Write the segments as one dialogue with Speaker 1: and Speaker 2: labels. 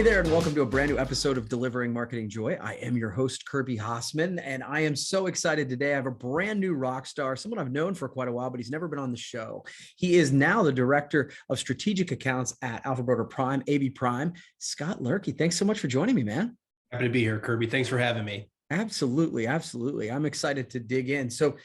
Speaker 1: Hey there, and welcome to a brand new episode of Delivering Marketing Joy. I am your host, Kirby Hasseman, and I am so excited today. I have a brand new rock star, someone I've known for quite a while, but he's never been on the show. He is now the Director of Strategic Accounts at alphabroder Prime, AB Prime. Scott Loehrke, thanks so much for joining me, man.
Speaker 2: Happy to be here, Kirby. Thanks for having me.
Speaker 1: Absolutely, absolutely. I'm excited to dig in. So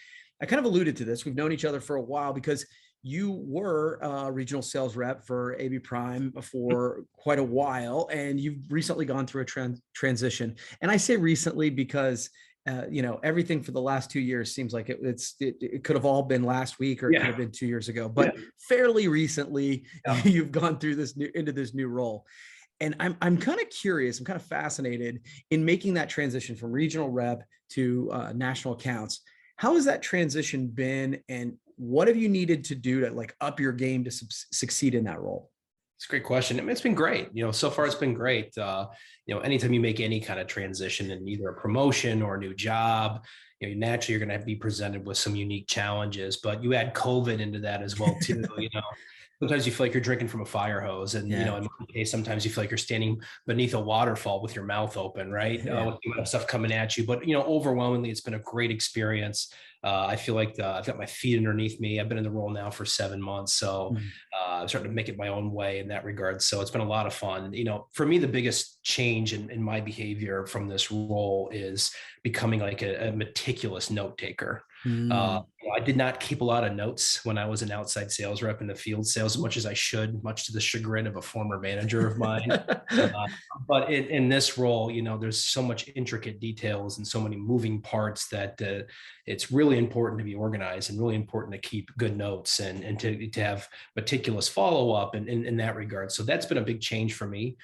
Speaker 1: I kind of alluded to this. We've known each other for a while because you were a regional sales rep for AB Prime for quite a while, and you've recently gone through a transition. And I say recently because everything for the last 2 years seems like it could have all been last week, or it could have been 2 years ago, but fairly recently you've gone through into this new role. And I'm kind of curious, I'm kind of fascinated in making that transition from regional rep to national accounts. How has that transition been, and what have you needed to do to up your game to succeed in that role?
Speaker 2: It's a great question. I mean, it's been great. So far it's been great. Anytime you make any kind of transition in either a promotion or a new job, naturally you're going to be presented with some unique challenges, but you add COVID into that as well too. Sometimes you feel like you're drinking from a fire hose, and in my case, sometimes you feel like you're standing beneath a waterfall with your mouth open, right? With stuff coming at you. But overwhelmingly, it's been a great experience. I feel like I've got my feet underneath me. I've been in the role now for 7 months, so I'm starting to make it my own way in that regard. So it's been a lot of fun. For me, the biggest change in my behavior from this role is becoming like a meticulous note taker. I did not keep a lot of notes when I was an outside sales rep in the field sales as much as I should, much to the chagrin of a former manager of mine. But in this role, there's so much intricate details and so many moving parts that it's really important to be organized and really important to keep good notes and to have meticulous follow-up in that regard. So that's been a big change for me.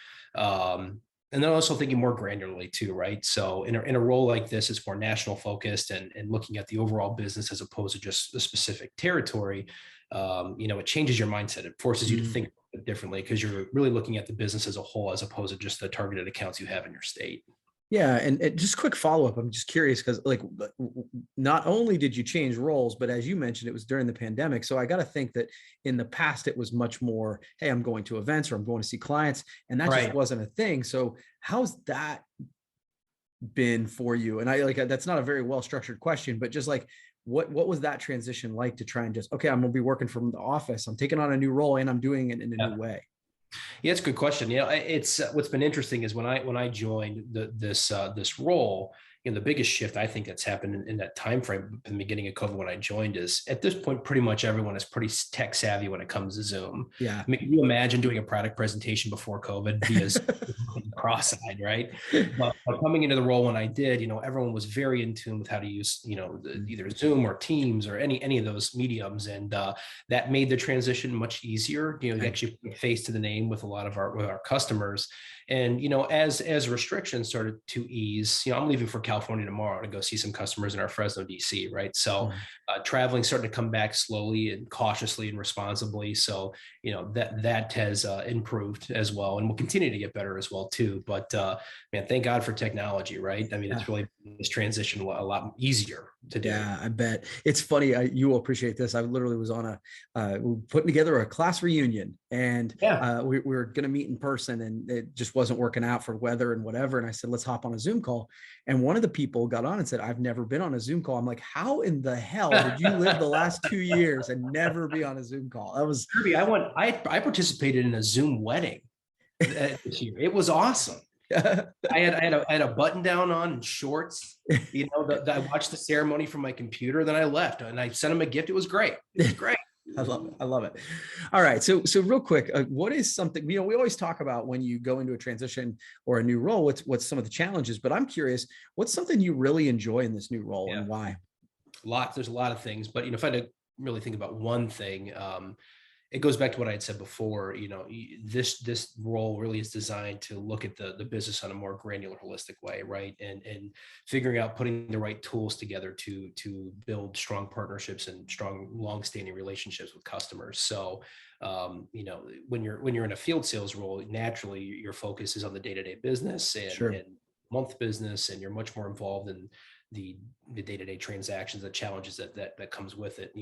Speaker 2: And then also thinking more granularly too, right? So in a role like this, it's more national focused and looking at the overall business as opposed to just a specific territory. It changes your mindset. It forces you to think differently because you're really looking at the business as a whole as opposed to just the targeted accounts you have in your state.
Speaker 1: Yeah. And just quick follow-up. I'm just curious because not only did you change roles, but as you mentioned, it was during the pandemic. So I got to think that in the past, it was much more, hey, I'm going to events or I'm going to see clients, and that just wasn't a thing. So how's that been for you? And that's not a very well-structured question, but just what was that transition like to try and just, okay, I'm going to be working from the office. I'm taking on a new role and I'm doing it in a new way.
Speaker 2: Yeah, it's a good question. It's what's been interesting is when I joined this role, the biggest shift I think that's happened in that time frame in the beginning of COVID when I joined is at this point pretty much everyone is pretty tech savvy when it comes to Zoom.
Speaker 1: Yeah,
Speaker 2: I mean, can you imagine doing a product presentation before COVID via cross-eyed, right? But coming into the role when I did, everyone was very in tune with how to use either Zoom or Teams or any of those mediums, and that made the transition much easier. Actually put a face to the name with a lot of our customers. And, as restrictions started to ease, I'm leaving for California tomorrow to go see some customers in our Fresno, DC, right? So traveling starting to come back slowly and cautiously and responsibly. So, that has improved as well, and will continue to get better as well too. But man, thank God for technology, right? I mean, it's really this transition a lot easier to do.
Speaker 1: Yeah, I bet. It's funny. You will appreciate this. I literally was on putting together a class reunion, and we were going to meet in person, and it just wasn't working out for weather and whatever. And I said, let's hop on a Zoom call. And one of the people got on and said, I've never been on a Zoom call. I'm like, how in the hell did you live the last 2 years and never be on a Zoom call? That was
Speaker 2: Kirby. I participated in a Zoom wedding this year. It was awesome. I had a button down on and shorts. I watched the ceremony from my computer. Then I left and I sent him a gift. It was great. It was great.
Speaker 1: I love it. I love it. All right. So real quick, what is something, we always talk about when you go into a transition or a new role, what's some of the challenges, but I'm curious, what's something you really enjoy in this new role and why?
Speaker 2: There's a lot of things, but if I had to really think about one thing, it goes back to what I had said before. This role really is designed to look at the business on a more granular, holistic way, right? And figuring out putting the right tools together to build strong partnerships and strong, long-standing relationships with customers. So, when you're in a field sales role, naturally your focus is on the day-to-day business and month business, and you're much more involved in the day-to-day transactions, the challenges that comes with it.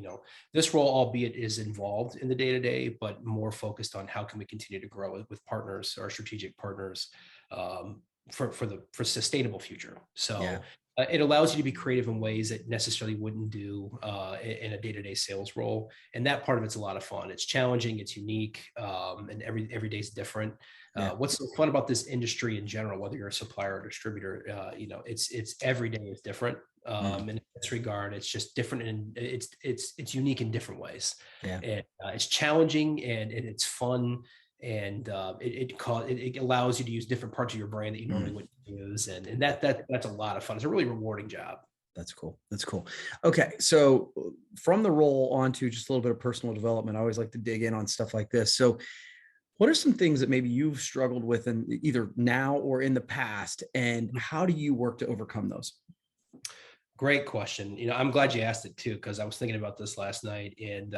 Speaker 2: This role, albeit is involved in the day-to-day, but more focused on how can we continue to grow it with partners, our strategic partners, for sustainable future. So it allows you to be creative in ways that necessarily wouldn't do in a day-to-day sales role. And that part of it's a lot of fun. It's challenging, it's unique, and every day is different. What's so fun about this industry in general, whether you're a supplier or distributor, it's every day is different. And in this regard, it's just different, and it's unique in different ways. And it's challenging and it's fun. And it allows you to use different parts of your brain that you normally wouldn't use, and that's a lot of fun. It's a really rewarding job.
Speaker 1: That's cool. That's cool. Okay, so from the role onto just a little bit of personal development, I always like to dig in on stuff like this. So, what are some things that maybe you've struggled with, in either now or in the past, and how do you work to overcome those?
Speaker 2: Great question. I'm glad you asked it too, because I was thinking about this last night, and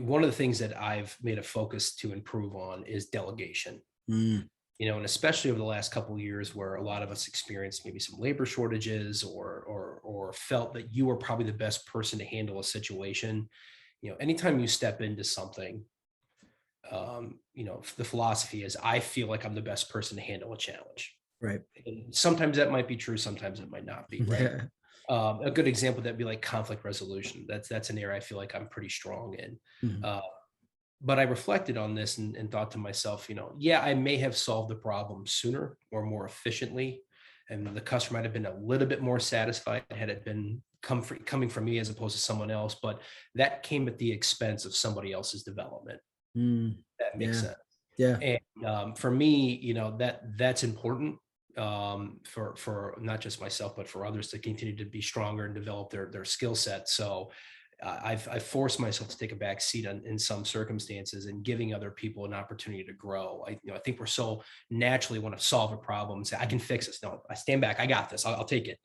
Speaker 2: one of the things that I've made a focus to improve on is delegation. And especially over the last couple of years, where a lot of us experienced maybe some labor shortages, or felt that you were probably the best person to handle a situation. Anytime you step into something, the philosophy is, I feel like I'm the best person to handle a challenge.
Speaker 1: Right.
Speaker 2: And sometimes that might be true, sometimes it might not be. Right. A good example that'd be like conflict resolution. That's an area I feel like I'm pretty strong in. But I reflected on this and thought to myself, I may have solved the problem sooner or more efficiently, and the customer might have been a little bit more satisfied had it been coming from me as opposed to someone else. But that came at the expense of somebody else's development. That makes sense.
Speaker 1: Yeah.
Speaker 2: And for me, that's important. For not just myself, but for others to continue to be stronger and develop their skill set. So I've forced myself to take a back seat in some circumstances, and giving other people an opportunity to grow. I think we're so naturally want to solve a problem and say, I can fix this. No, I stand back. I got this. I'll take it.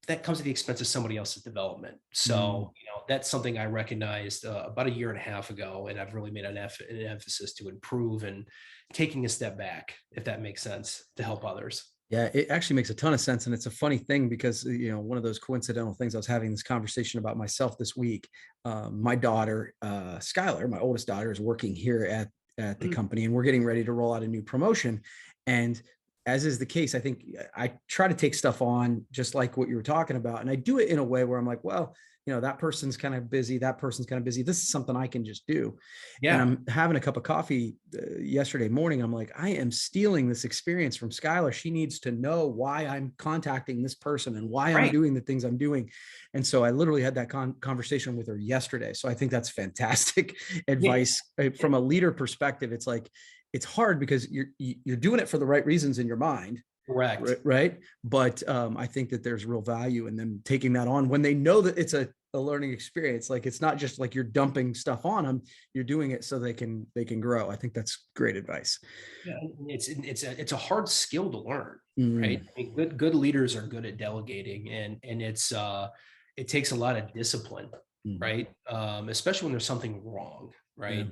Speaker 2: That comes at the expense of somebody else's development. So, that's something I recognized about a year and a half ago, and I've really made an emphasis to improve and taking a step back, if that makes sense, to help others.
Speaker 1: Yeah, it actually makes a ton of sense. And it's a funny thing because, one of those coincidental things, I was having this conversation about myself this week. My daughter, Skylar, my oldest daughter, is working here at the company, and we're getting ready to roll out a new promotion. And as is the case, I think I try to take stuff on just like what you were talking about. And I do it in a way where I'm like, well, that person's kind of busy. That person's kind of busy. This is something I can just do. And I'm having a cup of coffee yesterday morning. I'm like, I am stealing this experience from Skylar. She needs to know why I'm contacting this person and why I'm doing the things I'm doing. And so I literally had that conversation with her yesterday. So I think that's fantastic advice from a leader perspective. It's like, it's hard because you're doing it for the right reasons in your mind.
Speaker 2: Correct.
Speaker 1: Right. But I think that there's real value in them taking that on when they know that it's a learning experience. Like, it's not just like you're dumping stuff on them. You're doing it so they can grow. I think that's great advice.
Speaker 2: Yeah, it's a hard skill to learn, right? I mean, good leaders are good at delegating, and it takes a lot of discipline, right? Especially when there's something wrong, right?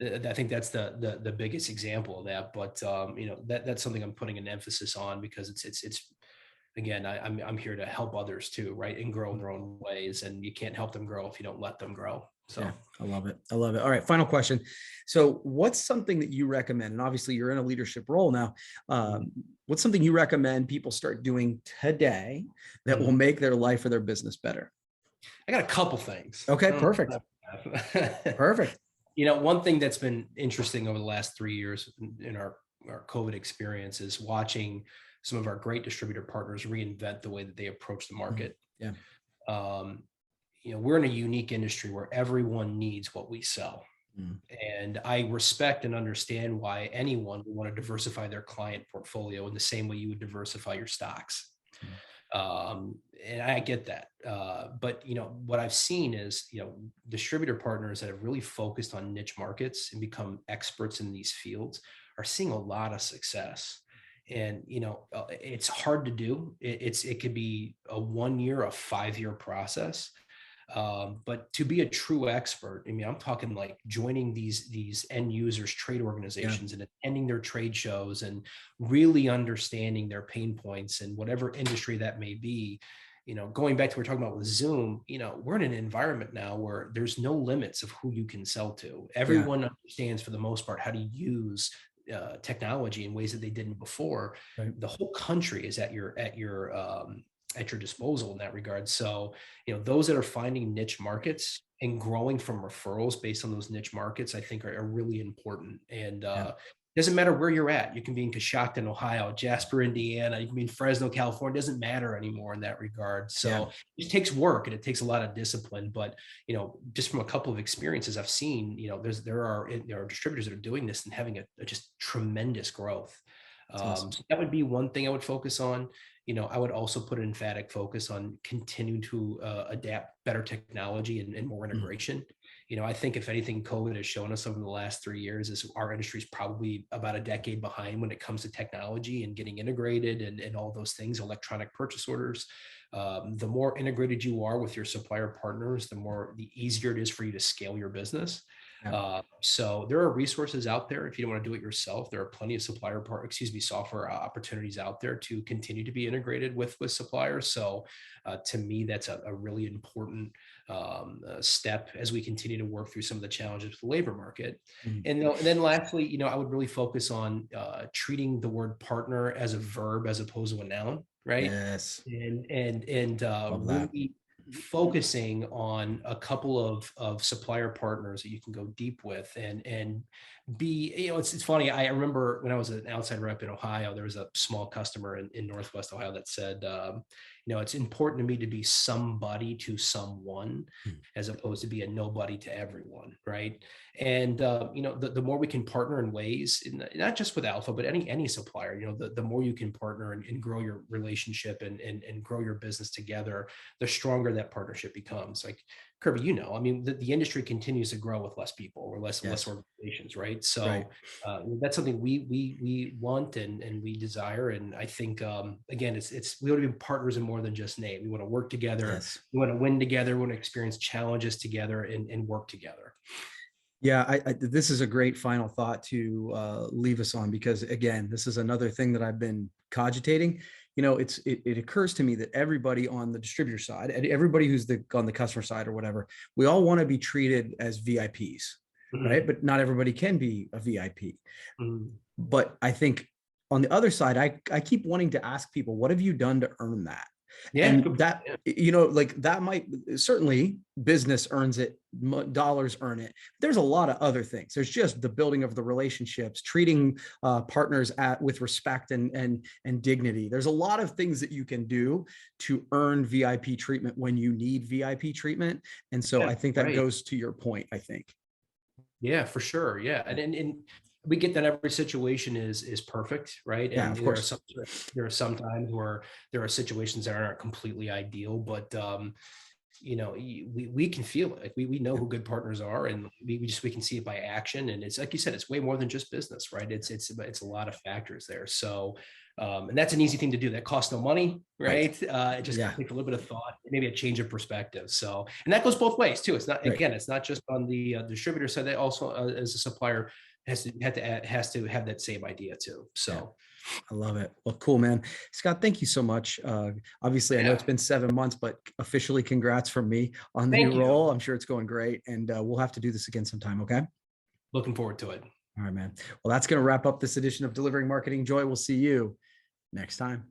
Speaker 2: I think that's the biggest example of that. But that's something I'm putting an emphasis on, because it's again, I'm here to help others too, right? And grow in their own ways. And you can't help them grow if you don't let them grow. So
Speaker 1: yeah, I love it. I love it. All right. Final question. So what's something that you recommend? And obviously you're in a leadership role now. What's something you recommend people start doing today that will make their life or their business better?
Speaker 2: I got a couple things.
Speaker 1: Okay. Perfect. Perfect.
Speaker 2: One thing that's been interesting over the last 3 years in our COVID experience is watching some of our great distributor partners reinvent the way that they approach the market. We're in a unique industry where everyone needs what we sell. And I respect and understand why anyone would want to diversify their client portfolio in the same way you would diversify your stocks. And I get that. But, what I've seen is, distributor partners that have really focused on niche markets and become experts in these fields are seeing a lot of success. And, it's hard to do. It could be a 1 year, a 5 year process. But to be a true expert, I mean, I'm talking like joining these end users, trade organizations, and attending their trade shows and really understanding their pain points in whatever industry that may be. Going back to what we're talking about with Zoom, we're in an environment now where there's no limits of who you can sell to. Everyone understands for the most part how to use technology in ways that they didn't before.
Speaker 1: Right.
Speaker 2: The whole country is at your disposal in that regard. So, those that are finding niche markets and growing from referrals based on those niche markets, I think are really important. And doesn't matter where you're at. You can be in Coshocton, Ohio, Jasper, Indiana. You can be in Fresno, California. It doesn't matter anymore in that regard. So it takes work and it takes a lot of discipline. But just from a couple of experiences I've seen, there are distributors that are doing this and having a just tremendous growth.
Speaker 1: Awesome.
Speaker 2: So that would be one thing I would focus on. I would also put an emphatic focus on continuing to adapt better technology and more integration. I think if anything, COVID has shown us over the last 3 years is our industry is probably about a decade behind when it comes to technology and getting integrated and all those things, electronic purchase orders. The more integrated you are with your supplier partners, the easier it is for you to scale your business. So there are resources out there. If you don't want to do it yourself, there are plenty of software opportunities out there to continue to be integrated with suppliers. So to me, that's a really important step as we continue to work through some of the challenges with the labor market. And then lastly, I would really focus on treating the word partner as a verb as opposed to a noun, right?
Speaker 1: Yes.
Speaker 2: And really focusing on a couple of supplier partners that you can go deep with and be, it's funny. I remember when I was an outside rep in Ohio, there was a small customer in Northwest Ohio that said, it's important to me to be somebody to someone as opposed to be a nobody to everyone. Right. And, the more we can partner in ways, not just with Alpha, but any supplier, the more you can partner and grow your relationship and grow your business together, the stronger that partnership becomes. Like Kirby, I mean, the industry continues to grow with less people or less organizations. Right. So that's something we want and we desire. And I think, again, we want to be partners in more than just name. We want to work together. Yes. We want to win together. We want to experience challenges together and work together.
Speaker 1: Yeah, this is a great final thought to leave us on, because again, this is another thing that I've been cogitating. It occurs to me that everybody on the distributor side, everybody who's on the customer side or whatever, we all want to be treated as VIPs, right? But not everybody can be a VIP. But I think on the other side, I keep wanting to ask people, what have you done to earn that? And that, like that might certainly business earns it, dollars earn it. There's a lot of other things. There's just the building of the relationships, treating partners with respect and dignity. There's a lot of things that you can do to earn VIP treatment when you need VIP treatment. And so I think that goes to your point, I think.
Speaker 2: Yeah, for sure. Yeah. And we get that every situation is perfect, right? And
Speaker 1: of course.
Speaker 2: There are some times where there are situations that aren't completely ideal, but we can feel it. Like we know who good partners are, and we can see it by action. And it's like you said, it's way more than just business, right? It's a lot of factors there. So and that's an easy thing to do. That costs no money, right? It just takes a little bit of thought, maybe a change of perspective. So, and that goes both ways too. It's not, again, it's not just on the distributor side. They also, as a supplier, has to have that same idea too. So
Speaker 1: I love it. Well, cool, man. Scott, thank you so much. Obviously, I know it's been 7 months, but officially congrats from me on the new role. I'm sure it's going great, and we'll have to do this again sometime. Okay.
Speaker 2: Looking forward to it.
Speaker 1: All right, man. Well, that's going to wrap up this edition of Delivering Marketing Joy. We'll see you next time.